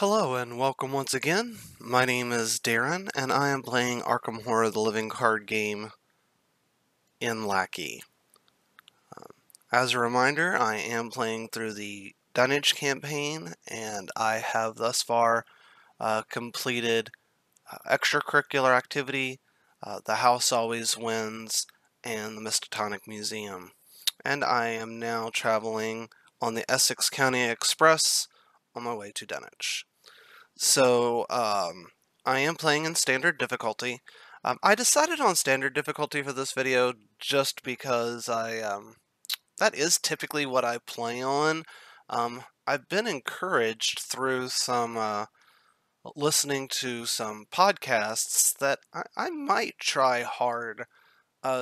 Hello and welcome once again. My name is Darren and I am playing Arkham Horror the Living card game in Lackey. As a reminder, I am playing through the Dunnage campaign and I have thus far completed extracurricular activity, The House Always Wins, and the Miskatonic Museum. And I am now traveling on the Essex County Express on my way to Dunnage. So, I am playing in standard difficulty. I decided on standard difficulty for this video just because that is typically what I play on. I've been encouraged through some, listening to some podcasts that I might try hard,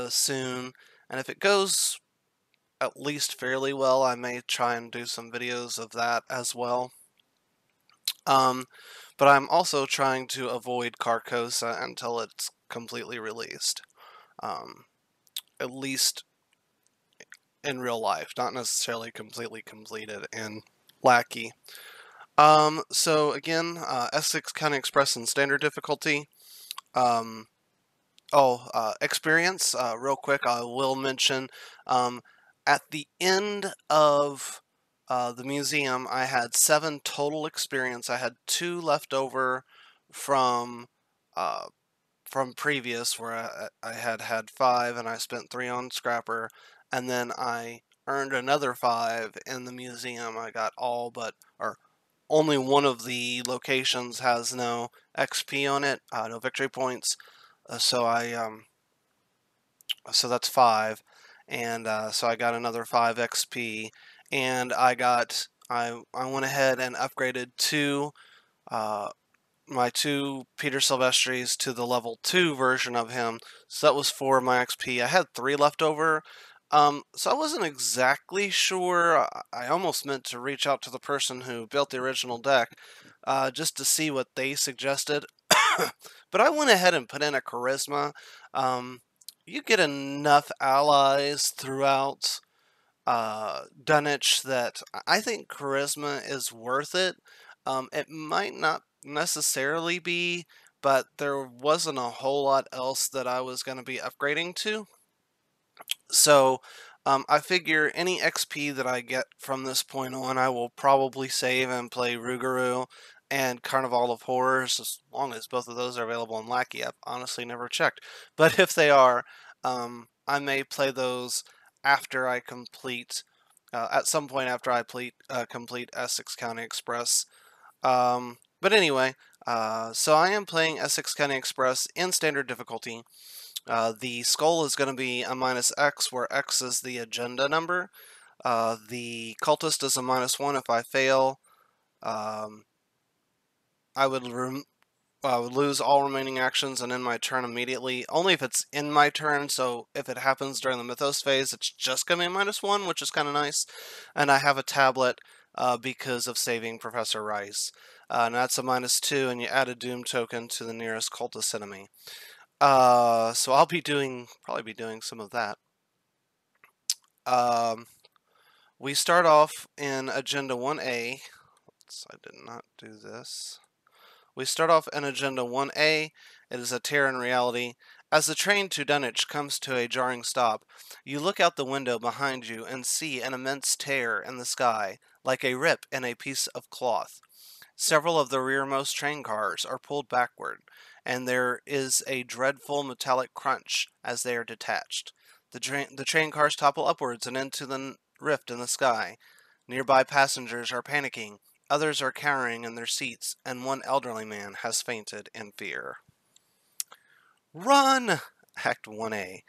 soon, and if it goes at least fairly well, I may try and do some videos of that as well. Um, but I'm also trying to avoid Carcosa until it's completely released. Um, at least in real life, not necessarily completely completed in Lackey. So again, Essex County Express in standard difficulty. Um, Experience, real quick, I will mention, at the end of the museum, I had 7 total experience. I had 2 left over from uh, previous, where I had had 5, and I spent 3 on Scrapper, and then I earned another 5 in the museum. I got all but, or only one of the locations has no XP on it, no victory points. So that's 5, and so I got another 5 XP, and I went ahead and upgraded uh, my 2 Peter Silvestris to the level 2 version of him, so that was 4 of my XP. I had 3 left over, so I wasn't exactly sure. I almost meant to reach out to the person who built the original deck, just to see what they suggested. But I went ahead and put in a charisma. You get enough allies throughout Dunwich that I think charisma is worth it. It might not necessarily be, but there wasn't a whole lot else that I was going to be upgrading to. So I figure any XP that I get from this point on, I will probably save and play Rougarou and Carnival of Horrors, as long as both of those are available in Lackey. I've honestly never checked. But if they are, I may play those after I complete, at some point after I complete Essex County Express. But anyway, so I am playing Essex County Express in standard difficulty. The skull is going to be a -X, where X is the agenda number. The cultist is a -1 if I fail. Um, I would lose all remaining actions and end my turn immediately, only if it's in my turn, so if it happens during the Mythos phase, it's just going to be a -1, which is kind of nice. And I have a tablet because of saving Professor Rice. And that's a -2, and you add a Doom token to the nearest cultist enemy. So I'll probably be doing some of that. Um, we start off in Agenda 1A. I did not do this. We start off in Agenda 1A. It is a tear in reality. As the train to Dunwich comes to a jarring stop, you look out the window behind you and see an immense tear in the sky, like a rip in a piece of cloth. Several of the rearmost train cars are pulled backward, and there is a dreadful metallic crunch as they are detached. The train cars topple upwards and into the rift in the sky. Nearby passengers are panicking, others are cowering in their seats, and one elderly man has fainted in fear. Run! Act 1A.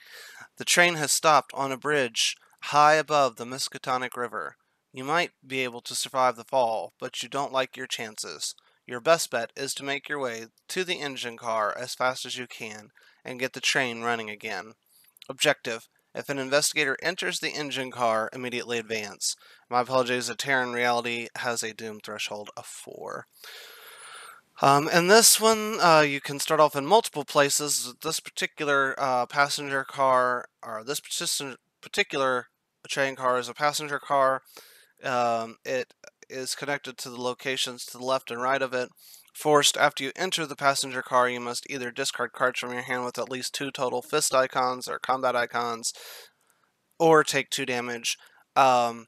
The train has stopped on a bridge high above the Miskatonic River. You might be able to survive the fall, but you don't like your chances. Your best bet is to make your way to the engine car as fast as you can and get the train running again. Objective: if an investigator enters the engine car, immediately advance. My apologies, a tear in reality has a doom threshold of 4. And this one, you can start off in multiple places. This particular passenger car, or this particular train car, is a passenger car. It is connected to the locations to the left and right of it. Forced, after you enter the passenger car, you must either discard cards from your hand with at least 2 total fist icons or combat icons, or take 2 damage. And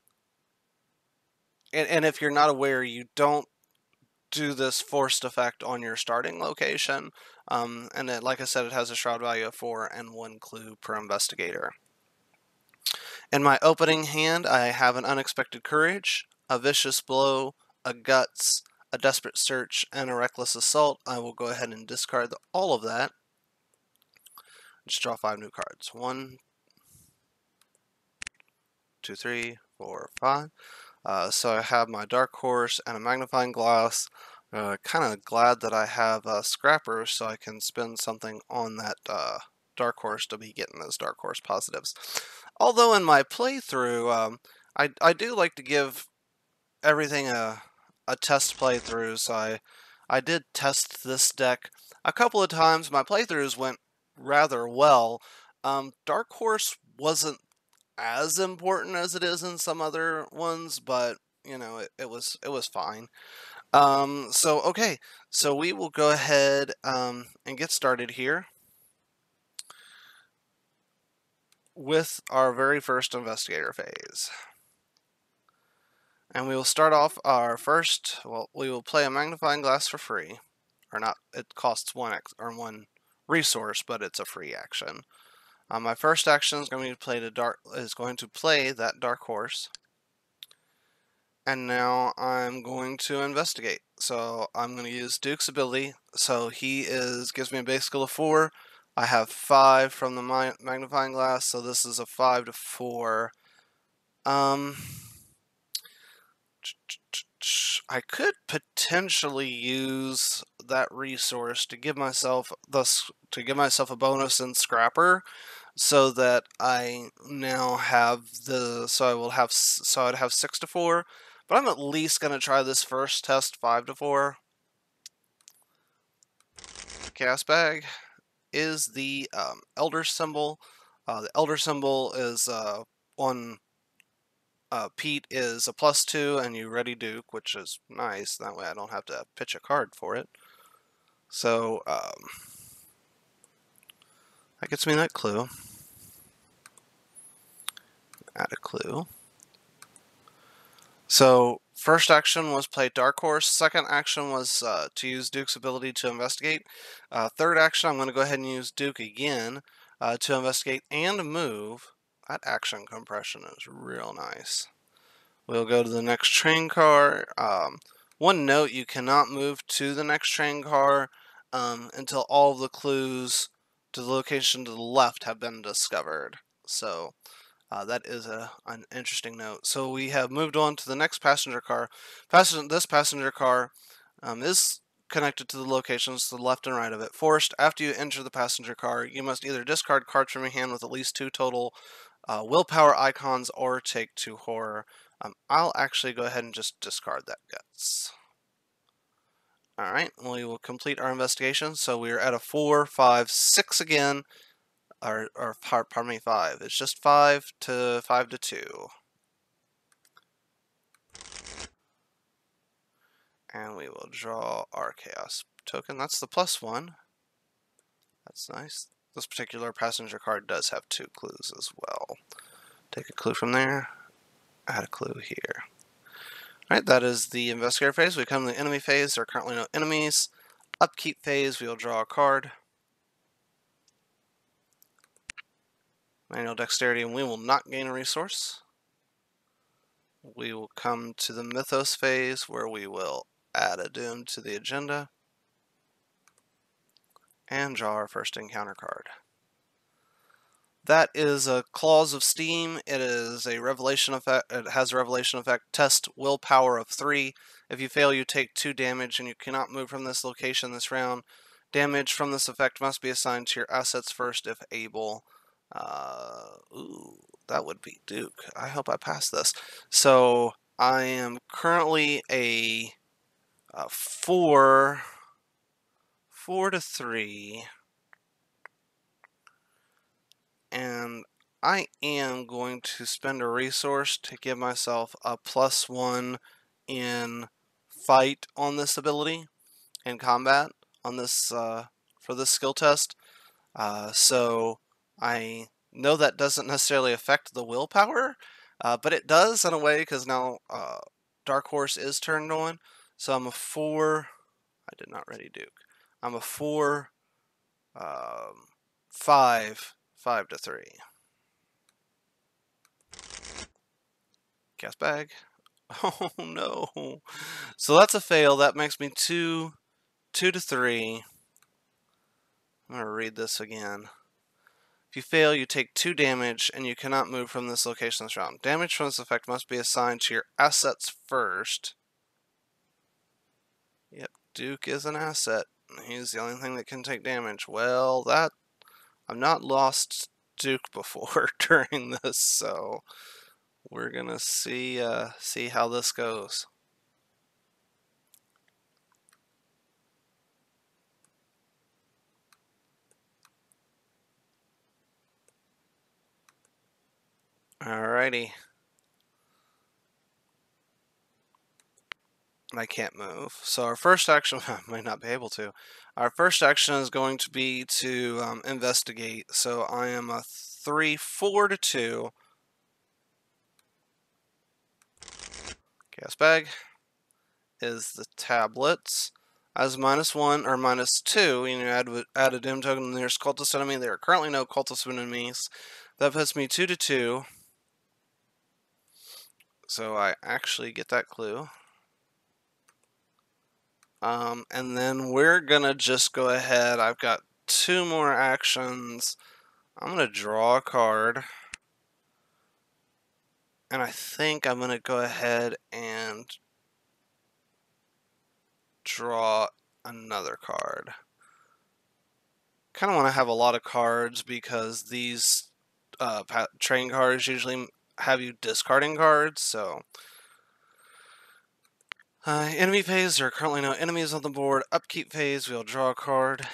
if you're not aware, you don't do this forced effect on your starting location. And like I said, it has a shroud value of 4 and 1 clue per investigator. In my opening hand, I have an unexpected courage, a vicious blow, a guts, a desperate search, and a reckless assault. I will go ahead and discard all of that. Just draw 5 new cards. 1, 2, 3, 4, 5. So I have my Dark Horse and a magnifying glass. Kind of glad that I have a Scrapper so I can spend something on that Dark Horse to be getting those Dark Horse positives. Although in my playthrough, I do like to give everything a test playthrough, so I did test this deck a couple of times. My playthroughs went rather well. Dark Horse wasn't as important as it is in some other ones, but you know, it was fine. Okay, so we will go ahead and get started here with our very first investigator phase. And we will start off our first, well, we will play a magnifying glass for free. Or not, it costs 1 resource, but it's a free action. My first action is going to play that Dark Horse. And now I'm going to investigate. So I'm going to use Duke's ability. So he gives me a base skill of 4. I have 5 from the magnifying glass, so this is a 5 to 4. I could potentially use that resource to give myself a bonus in Scrapper, so that I now have I'd have 6 to 4. But I'm at least gonna try this first test 5 to 4. Chaos Bag is the Elder symbol. The Elder symbol is on Pete is a +2, and you ready Duke, which is nice. That way I don't have to pitch a card for it. So that gets me that clue. Add a clue. So first action was play Dark Horse. Second action was to use Duke's ability to investigate. Third action, I'm going to go ahead and use Duke again to investigate and move. That action compression is real nice. We'll go to the next train car. One note, you cannot move to the next train car until all of the clues to the location to the left have been discovered. So that is an interesting note. So we have moved on to the next passenger car. This passenger car is connected to the locations to the left and right of it. Forced, after you enter the passenger car, you must either discard cards from your hand with at least 2 total willpower icons or take 2 horror. I'll actually go ahead and just discard that guts. Alright, we will complete our investigation. So we're at a 4, 5, 6 again. Or pardon me, 5. It's just 5 to 2. And we will draw our chaos token. That's the +1. That's nice. This particular passenger card does have 2 clues as well. Take a clue from there. Add a clue here. Alright, that is the investigator phase. We come to the enemy phase. There are currently no enemies. Upkeep phase, we will draw a card. Manual dexterity, and we will not gain a resource. We will come to the mythos phase, where we will add a doom to the agenda and draw our first encounter card. That is a Claws of Steam. It is a revelation effect. It has a revelation effect. Test willpower of 3. If you fail, you take 2 damage, and you cannot move from this location this round. Damage from this effect must be assigned to your assets first if able. Ooh, that would be Duke. I hope I pass this. So I am currently a 4 to 3. And I am going to spend a resource to give myself a +1 in fight on this ability, in combat on this for this skill test. So I know that doesn't necessarily affect the willpower, but it does in a way because now Dark Horse is turned on. So I'm a 4. I did not ready Duke. I'm a 4, 5 to 3. Gas bag. Oh no. So that's a fail. That makes me 2 to 3. I'm going to read this again. If you fail, you take 2 damage, and you cannot move from this location this round. Damage from this effect must be assigned to your assets first. Yep, Duke is an asset. He's the only thing that can take damage. Well, I've not lost Duke before during this, so we're gonna see how this goes. Alrighty. I can't move. So our first action, I might not be able to. Our first action is going to be to investigate. So I am a 3, 4 to 2. Gas bag is the tablets. As -1 or -2, you add a doom token to the nearest cultist enemy. There are currently no cultist enemies. That puts me 2 to 2. So I actually get that clue. And then we're gonna just go ahead. I've got 2 more actions. I'm gonna draw a card. And I think I'm gonna go ahead and draw another card. Kind of want to have a lot of cards because these train cards usually have you discarding cards. So enemy phase, there are currently no enemies on the board. Upkeep phase, we'll draw a card.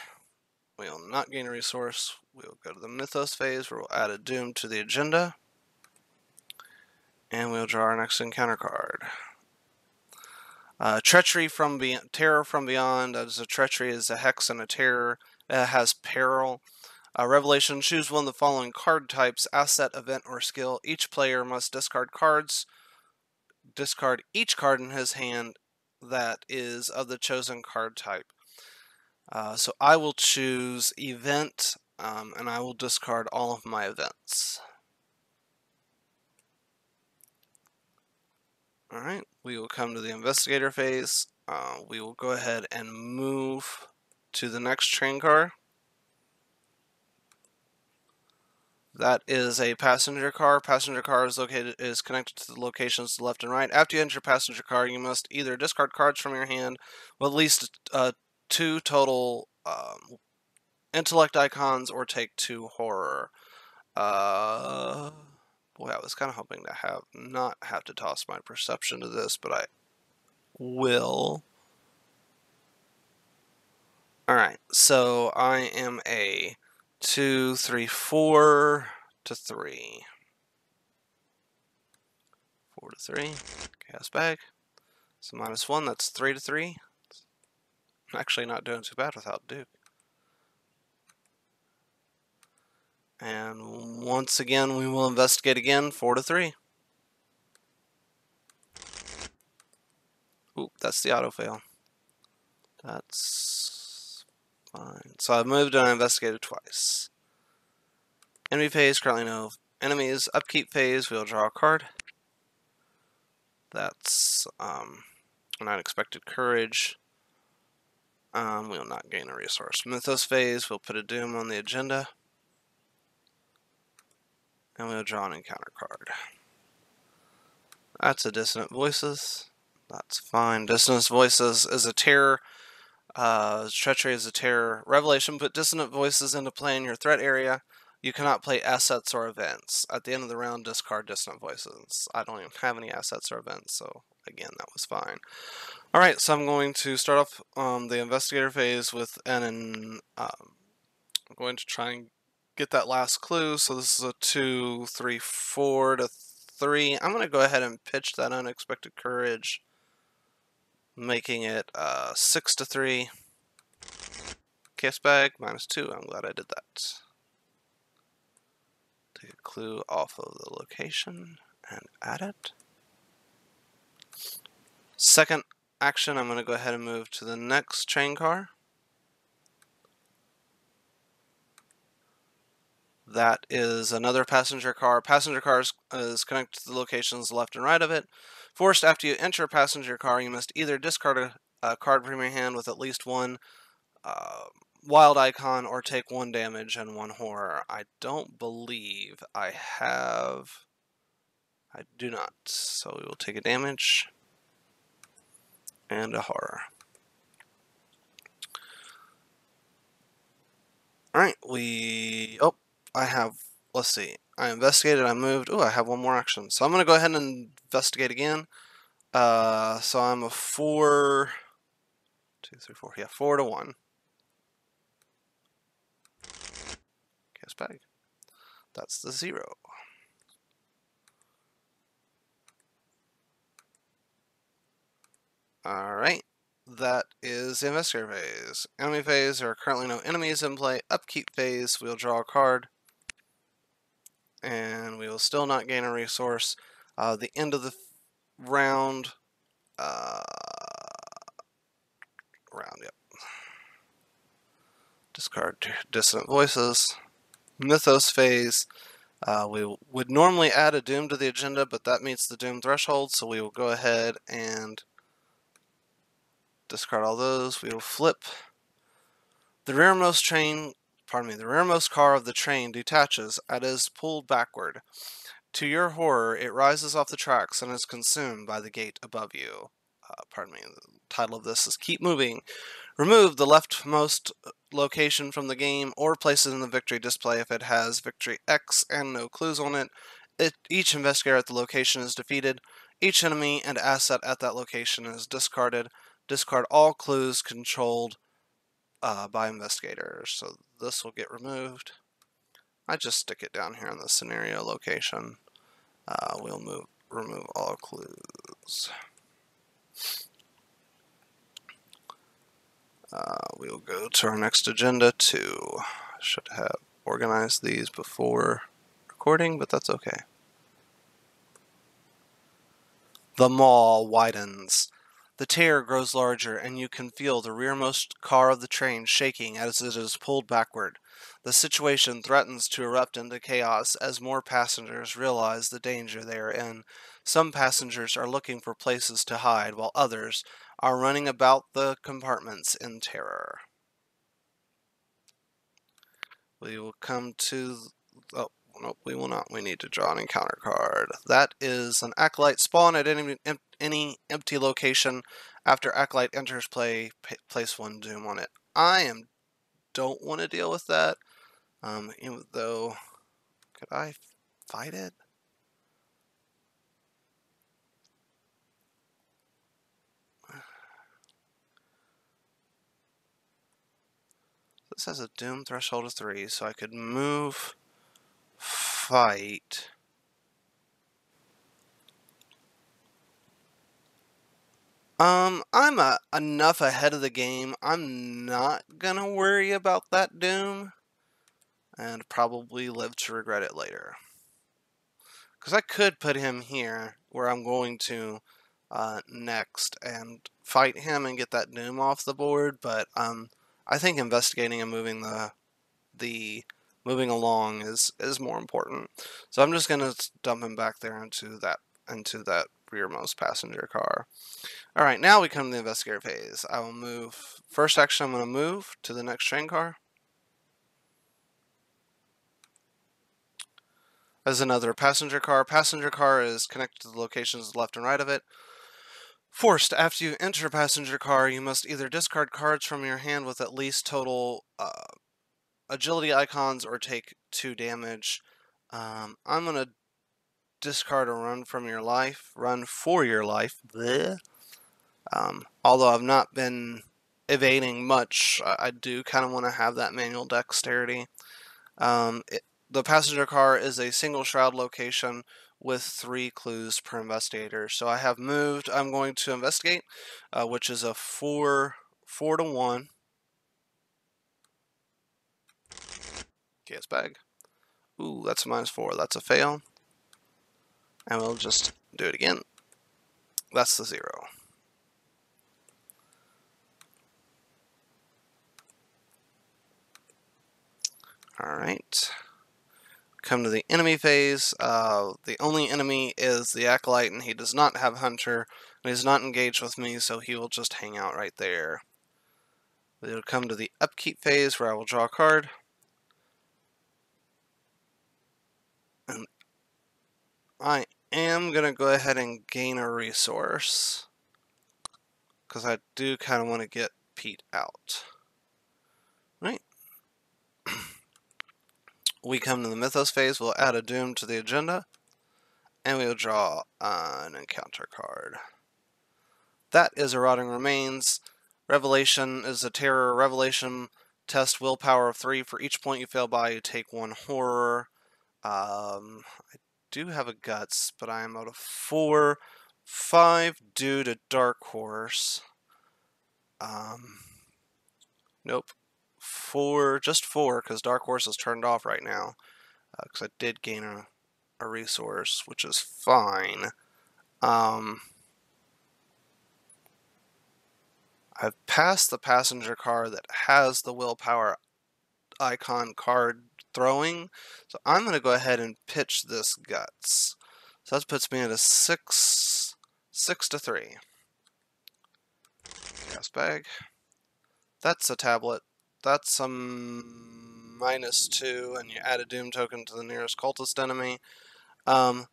We will not gain a resource. We'll go to the Mythos phase where we'll add a Doom to the agenda. And we'll draw our next encounter card. Treachery from Beyond, Terror from Beyond. As a treachery is a hex and a terror. It has peril. Revelation, choose one of the following card types, asset, event, or skill. Each player must discard cards. Discard each card in his hand that is of the chosen card type. So I will choose event, and I will discard all of my events. Alright, we will come to the investigator phase. We will go ahead and move to the next train car. That is a passenger car. Passenger car is connected to the locations to the left and right. After you enter your passenger car, you must either discard cards from your hand with at least 2 total intellect icons or take 2 horror. Boy, I was kind of hoping to not have to toss my perception to this, but I will. Alright, so I am a 2, 3, 4 to 3. 4 to 3. Gas bag. So -1, that's 3 to 3. I'm actually not doing too bad without Duke. And once again, we will investigate again, 4 to 3. Oop, that's the auto fail. That's fine. So I've moved and I investigated twice. Enemy phase, currently no enemies. Upkeep phase, we'll draw a card. That's an unexpected courage. We'll not gain a resource. Mythos phase, we'll put a doom on the agenda. And we'll draw an encounter card. That's a Dissonant Voices. That's fine. Dissonant Voices is a terror. Treachery is a terror. Revelation, put Dissonant Voices into play in your threat area. You cannot play assets or events. At the end of the round, discard Dissonant Voices. I don't even have any assets or events, so again, that was fine. Alright, so I'm going to start off the investigator phase with I'm going to try and get that last clue. So this is a 2, 3, 4 to 3. I'm going to go ahead and pitch that unexpected courage. making it 6-3. Case bag -2. I'm glad I did that. Take a clue off of the location and add it. Second action, I'm going to go ahead and move to the next train car. That is another passenger car. Passenger car is connected to the locations left and right of it. Forced, after you enter a passenger car, you must either discard a card from your hand with at least one wild icon or take 1 damage and 1 horror. I don't believe I have. I do not. So we will take a damage and a horror. Alright, oh, I have, let's see. I investigated, I moved. Oh, I have 1 more action. So I'm going to go ahead and investigate again. So I'm a 4, 2, 3, 4. Yeah, 4-1. Case bag. That's the 0. Alright, that is the investigator phase. Enemy phase, there are currently no enemies in play. Upkeep phase, we'll draw a card. And we will still not gain a resource. The end of the round, yep. Discard Dissonant Voices. Mythos phase. We would normally add a Doom to the agenda, but that meets the Doom threshold, so we will go ahead and discard all those. We will flip. The rearmost car of the train detaches and is pulled backward. To your horror, it rises off the tracks and is consumed by the gate above you. The title of this is Keep Moving. Remove the leftmost location from the game or place it in the victory display if it has victory X and no clues on it. Each investigator at the location is defeated. Each enemy and asset at that location is discarded. Discard all clues controlled by investigators. So this will get removed. I just stick it down here in the scenario location. We'll remove all clues. We will go to our next agenda 2. I should have organized these before recording, but that's okay. The maw widens. The tear grows larger, and you can feel the rearmost car of the train shaking as it is pulled backward. The situation threatens to erupt into chaos as more passengers realize the danger they are in. Some passengers are looking for places to hide, while others are running about the compartments in terror. We will come to... Oh, nope, we will not. We need to draw an encounter card. That is an Acolyte. Spawn at any empty location. After Acolyte enters play, place 1 Doom on it. Don't want to deal with that. Even though... Could I fight it? This has a Doom threshold of 3, so I could move, fight. I'm enough ahead of the game. I'm not gonna worry about that Doom, and probably live to regret it later. Because I could put him here, where I'm going to next, and fight him and get that Doom off the board, but I think investigating and moving moving along is more important. So I'm just gonna dump him back there into that rearmost passenger car. All right, now we come to the investigator phase. I will move. First action, I'm gonna move to the next train car. As another passenger car. Passenger car is connected to the locations left and right of it. Forced, after you enter a passenger car, you must either discard cards from your hand with at least total agility icons or take 2 damage. I'm going to discard a run for your life. Bleh. Although I've not been evading much, I do kind of want to have that manual dexterity. The passenger car is a single shroud location with 3 clues per investigator. So I have moved. I'm going to investigate, which is a 4-1. Gas bag. Ooh, that's a -4. That's a fail. And we'll just do it again. That's the 0. Alright. Come to the enemy phase. The only enemy is the Acolyte, and he does not have Hunter, and he's not engaged with me, so he will just hang out right there. We'll come to the upkeep phase, where I will draw a card. And I am going to go ahead and gain a resource, because I do kind of want to get Pete out. Right. We come to the Mythos phase. We'll add a Doom to the agenda, and we'll draw an encounter card. That is a Rotting Remains. Revelation is a terror. Revelation test willpower of 3. For each point you fail by, you take 1 horror. I do have a guts, but I am out of 4. 5 due to Dark Horse. Nope. 4, just 4, because Dark Horse is turned off right now. Because I did gain a resource, which is fine. I've passed the passenger car that has the willpower icon card throwing, so I'm going to go ahead and pitch this guts. So that puts me at a 6-3. Gas bag. That's a tablet. That's a -2, and you add a Doom token to the nearest cultist enemy.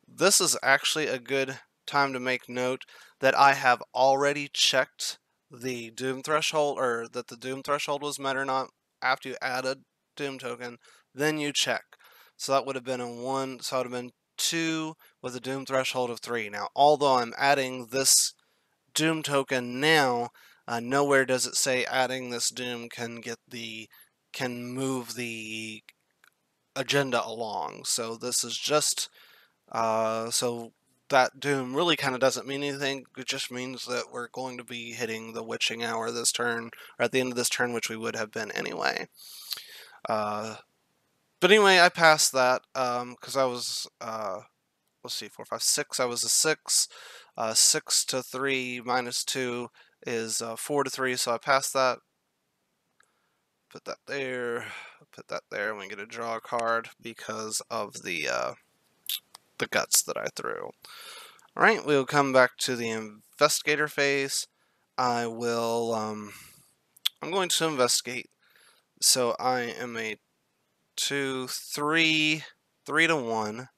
This is actually a good time to make note that I have already checked the Doom threshold, or that the Doom threshold was met or not. After you add a Doom token, then you check. So that would have been a 1, so it would have been 2 with a Doom threshold of 3. Now, although I'm adding this Doom token now, nowhere does it say adding this Doom can move the agenda along. So this is just so that Doom really kind of doesn't mean anything. It just means that we're going to be hitting the witching hour this turn, or at the end of this turn, which we would have been anyway. But anyway, I passed that because I was, let's see, 4, 5, 6. I was a 6. 6-3 -2 is 4-3, so I passed that. Put that there. Put that there, and we get to draw a card because of the guts that I threw. Alright, we'll come back to the investigator phase. I will, I'm going to investigate. So I am a 2-3, 3-1.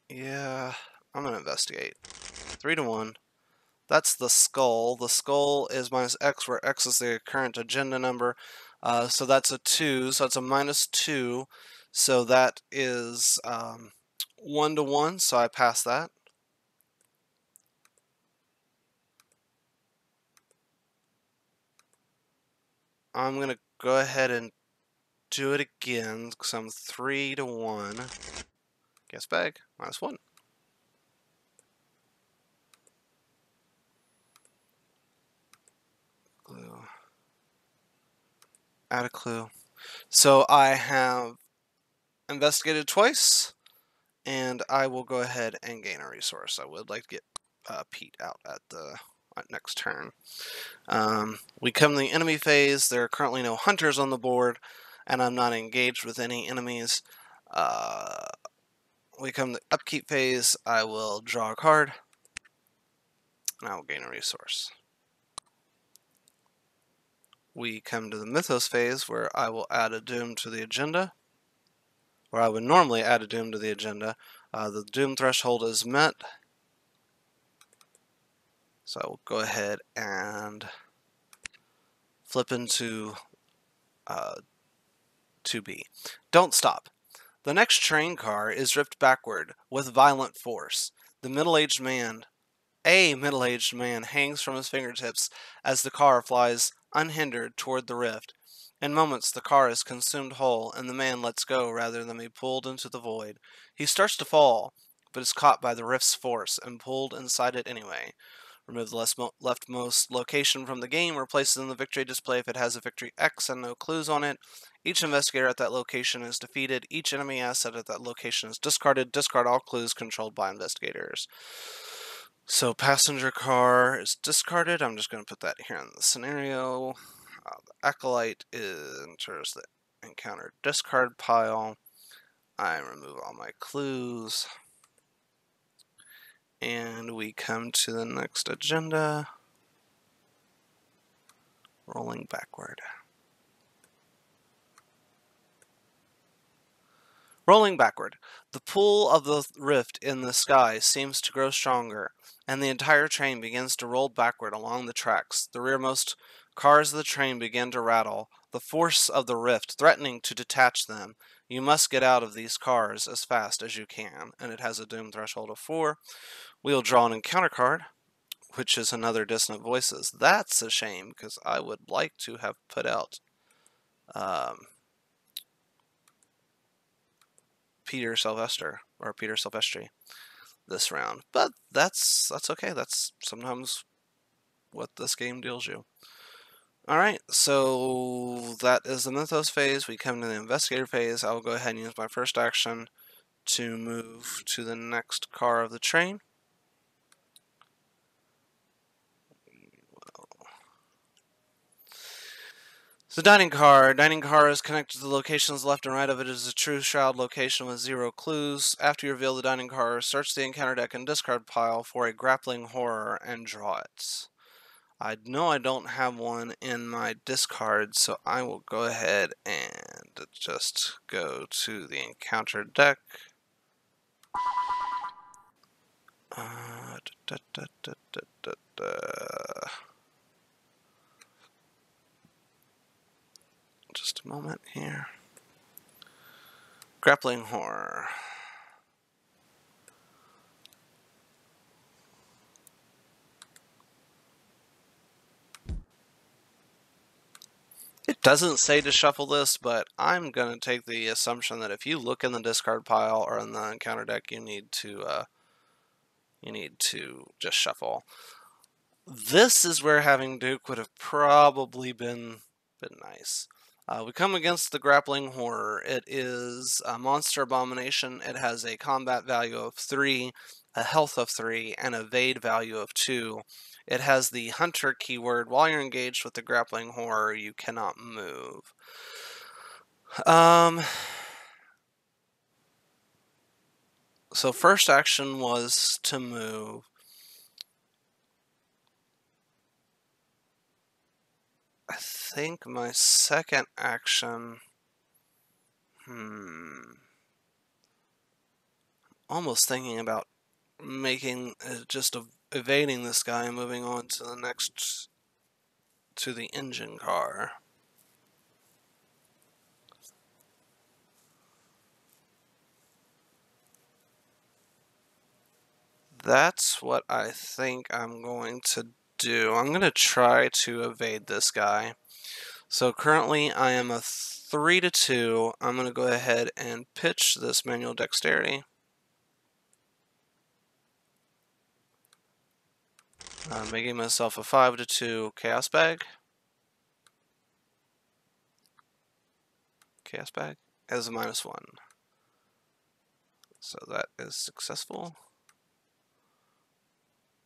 Yeah, I'm going to investigate. 3-1. That's the skull. The skull is -X, where X is the current agenda number. So that's a 2, so it's a -2. So that is 1-1, so I pass that. I'm going to go ahead and do it again, because I'm 3-1. Guess bag, -1. Clue. Add a clue. So I have investigated twice, and I will go ahead and gain a resource. I would like to get Pete out at the next turn. We come to the enemy phase. There are currently no hunters on the board, and I'm not engaged with any enemies. We come to the upkeep phase. I will draw a card, and I will gain a resource. We come to the Mythos phase, where I will add a Doom to the agenda, or I would normally add a Doom to the agenda. The Doom threshold is met, so I will go ahead and flip into 2B. Don't stop. The next train car is drift backward with violent force. A middle-aged man hangs from his fingertips as the car flies unhindered toward the rift. In moments, the car is consumed whole, and the man lets go rather than be pulled into the void. He starts to fall, but is caught by the rift's force and pulled inside it anyway. Remove the leftmost location from the game, replace it in the victory display if it has a victory X and no clues on it. Each investigator at that location is defeated. Each enemy asset at that location is discarded. Discard all clues controlled by investigators. So passenger car is discarded. I'm just going to put that here in the scenario. The acolyte enters the encounter discard pile. I remove all my clues. And we come to the next agenda. Rolling backward. Rolling backward. The pull of the rift in the sky seems to grow stronger, and the entire train begins to roll backward along the tracks. The rearmost cars of the train begin to rattle, the force of the rift threatening to detach them. You must get out of these cars as fast as you can, and it has a doom threshold of 4. We'll draw an encounter card, which is another Dissonant Voices. That's a shame, because I would like to have put out Peter Silvestri this round. But that's okay. That's sometimes what this game deals you. Alright, so that is the Mythos phase. We come to the Investigator phase. I'll go ahead and use my first action to move to the next car of the train. The dining car. Dining car is connected to the locations left and right of it. It is a true shroud location with 0 clues. After you reveal the dining car, search the encounter deck and discard pile for a grappling horror and draw it. I know I don't have one in my discard, so I will go ahead and just go to the encounter deck. Just a moment here. Grappling horror. It doesn't say to shuffle this, but I'm going to take the assumption that if you look in the discard pile or in the encounter deck, you need to just shuffle. This is where having Duke would have probably been nice. We come against the Grappling Horror. It is a monster abomination. It has a combat value of 3, a health of 3, and a evade value of 2. It has the Hunter keyword. While you're engaged with the Grappling Horror, you cannot move. So first action was to move. I think my second action... almost thinking about making just evading this guy and moving on to the next, to the engine car. That's what I think I'm going to do. I'm going to try to evade this guy. So currently I am a 3-2. I'm going to go ahead and pitch this manual dexterity. I'm making myself a 5-2 chaos bag. Chaos bag as a -1. So that is successful.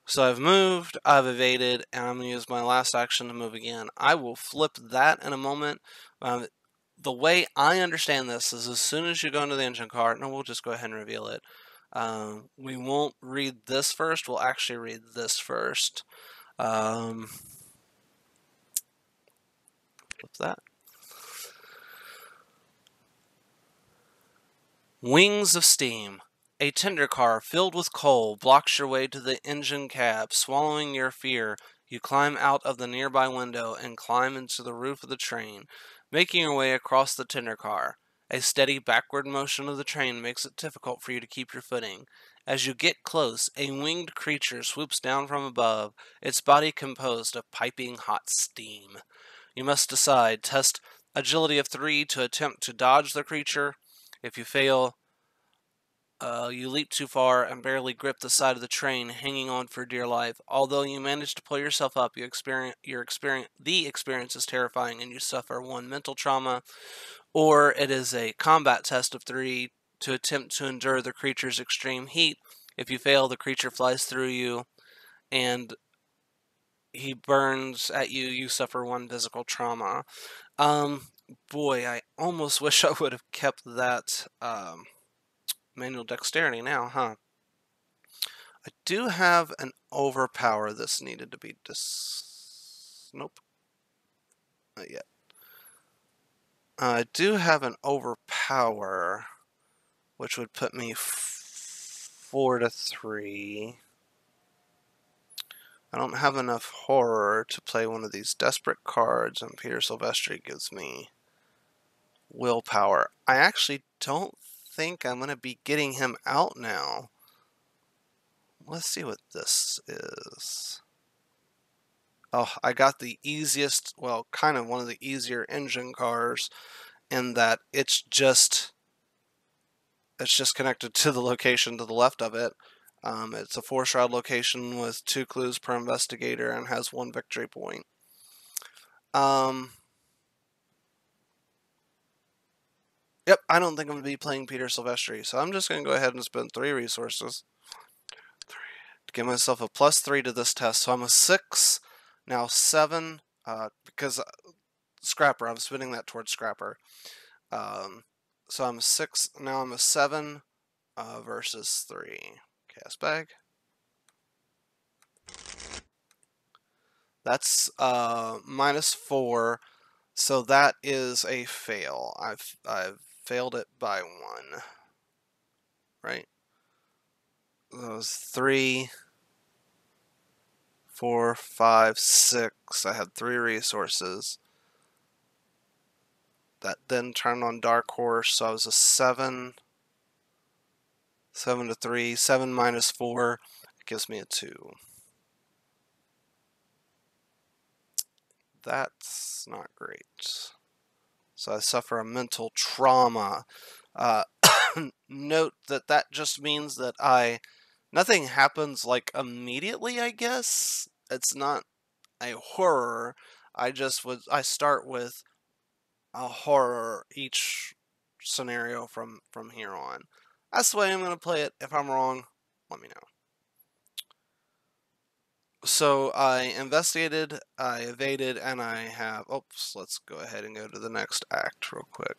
So I've moved, I've evaded, and I'm going to use my last action to move again. I will flip that in a moment. The way I understand this is as soon as you go into the engine car, no, we'll just go ahead and reveal it. We won't read this first, we'll actually read this first. Flip that. Wings of Steam. A tender car filled with coal blocks your way to the engine cab. Swallowing your fear, you climb out of the nearby window and climb into the roof of the train, making your way across the tender car. A steady backward motion of the train makes it difficult for you to keep your footing. As you get close, a winged creature swoops down from above, its body composed of piping hot steam. You must decide, test agility of 3 to attempt to dodge the creature. If you fail, you leap too far and barely grip the side of the train, hanging on for dear life. Although you manage to pull yourself up, the experience is terrifying, and you suffer 1 mental trauma. Or it is a combat test of 3 to attempt to endure the creature's extreme heat. If you fail, the creature flies through you, and he burns at you. You suffer 1 physical trauma. Boy, I almost wish I would have kept that manual dexterity now, huh? I do have an overpower. This needed to be nope. Not yet. I do have an overpower, which would put me 4 to 3. I don't have enough horror to play one of these desperate cards, and Peter Silvestri gives me willpower. I actually don't think I'm going to be getting him out now. Let's see what this is. Oh, I got the easiest, well, kind of one of the easier engine cars, in that it's just connected to the location to the left of it. It's a 4-shroud location with 2 clues per investigator and has 1 victory point. Yep, I don't think I'm going to be playing Peter Silvestri, so I'm just going to go ahead and spend 3 resources to give myself a +3 to this test. So I'm a 6, now 7, because Scrapper, I'm spinning that towards Scrapper. So I'm a 6, now I'm a 7 versus 3. Cast bag. That's -4, so that is a fail. I've failed it by 1. Right? Those 3, 4, 5, 6. I had 3 resources. That then turned on Dark Horse, so I was a 7. 7 to 3. 7 minus 4 gives me a 2. That's not great. So I suffer a mental trauma. Note that that just means that nothing happens like immediately, I guess. It's not a horror. I start with a horror each scenario from here on. That's the way I'm going to play it. If I'm wrong, let me know. So I investigated, I evaded, and I have... Oops, let's go ahead and go to the next act real quick.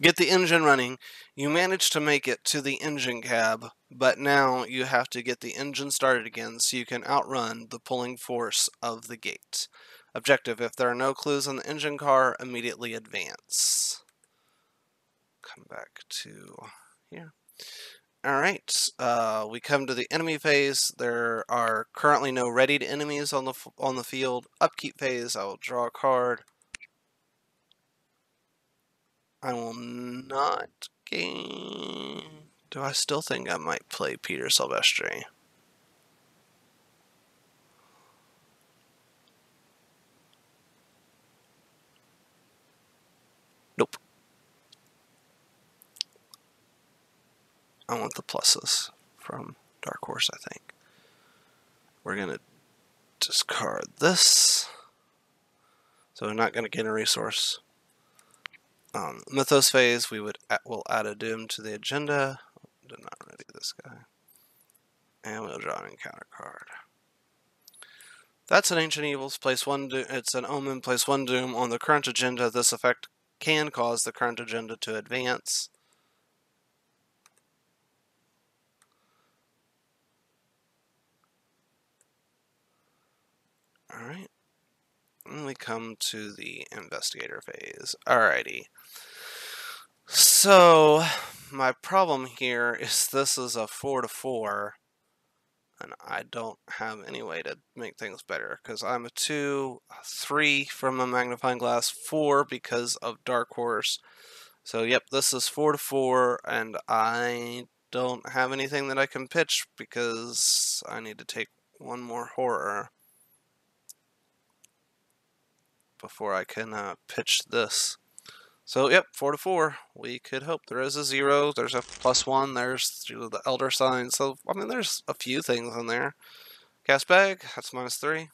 Get the engine running. You manage to make it to the engine cab, but now you have to get the engine started again so you can outrun the pulling force of the gate. Objective: if there are no clues on the engine car, immediately advance. Come back to here. Alright, we come to the enemy phase. There are currently no readied enemies on the field. Upkeep phase, I will draw a card. I will not gain... Do I still think I might play Peter Silvestri? Nope. I want the pluses from Dark Horse, I think. We're going to discard this. So we're not going to gain a resource. Mythos phase, we'll add a doom to the agenda. Did not ready this guy. And we'll draw an encounter card. That's an Ancient Evils. Place 1 doom. It's an Omen. Place 1 doom on the current agenda. This effect can cause the current agenda to advance. Alright. And we come to the investigator phase. Alrighty. So, my problem here is this is a 4 to 4, and I don't have any way to make things better, because I'm a 2, a 3 from a magnifying glass, 4 because of Dark Horse. So, yep, this is 4 to 4, and I don't have anything that I can pitch because I need to take one more horror before I can pitch this. So, yep, 4-4. We could hope. There is a 0. There's a +1. There's the elder sign. So, I mean, there's a few things in there. Cast bag. That's -3.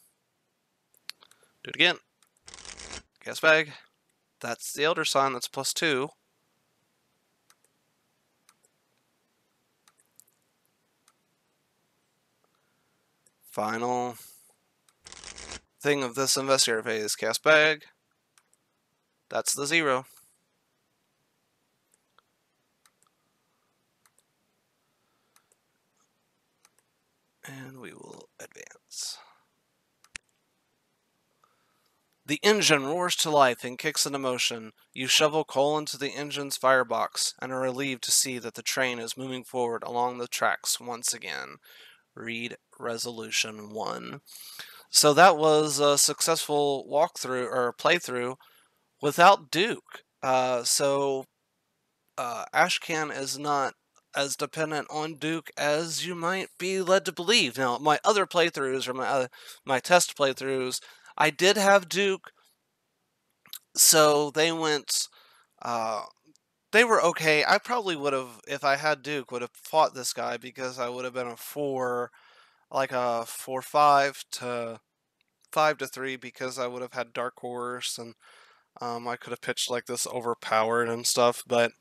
Do it again. Cast bag. That's the elder sign. That's +2. Final thing of this investigator phase. Cast bag. That's the 0. And we will advance. The engine roars to life and kicks into motion. You shovel coal into the engine's firebox and are relieved to see that the train is moving forward along the tracks once again. Read Resolution 1. So that was a successful walkthrough or playthrough without Duke. Ashcan is not as dependent on Duke as you might be led to believe. Now, my other playthroughs or my test playthroughs, I did have Duke, so they went. They were okay. I probably would have, if I had Duke, would have fought this guy because I would have been a 4-5 to 5-3 because I would have had Dark Horse and I could have pitched like this overpowered and stuff. But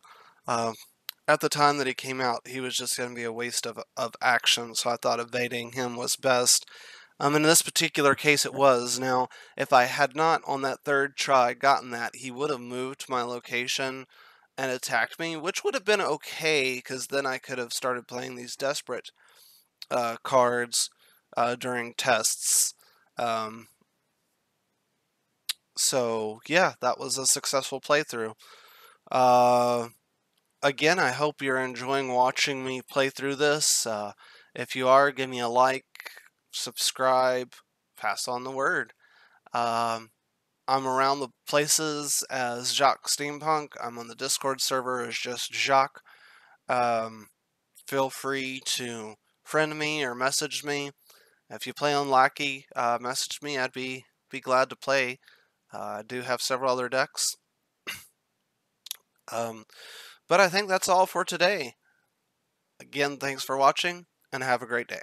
at the time that he came out, he was just going to be a waste of action. So I thought evading him was best. In this particular case, it was. Now, if I had not on that third try gotten that, he would have moved to my location and attacked me, which would have been okay, because then I could have started playing these desperate cards during tests. So, yeah, that was a successful playthrough. Again, I hope you're enjoying watching me play through this. If you are, give me a like, subscribe, pass on the word. I'm around the places as Jacques Steampunk. I'm on the Discord server as just Jacques. Feel free to friend me or message me. If you play on Lackey, message me. I'd be glad to play. I do have several other decks. But I think that's all for today. Again, thanks for watching, and have a great day.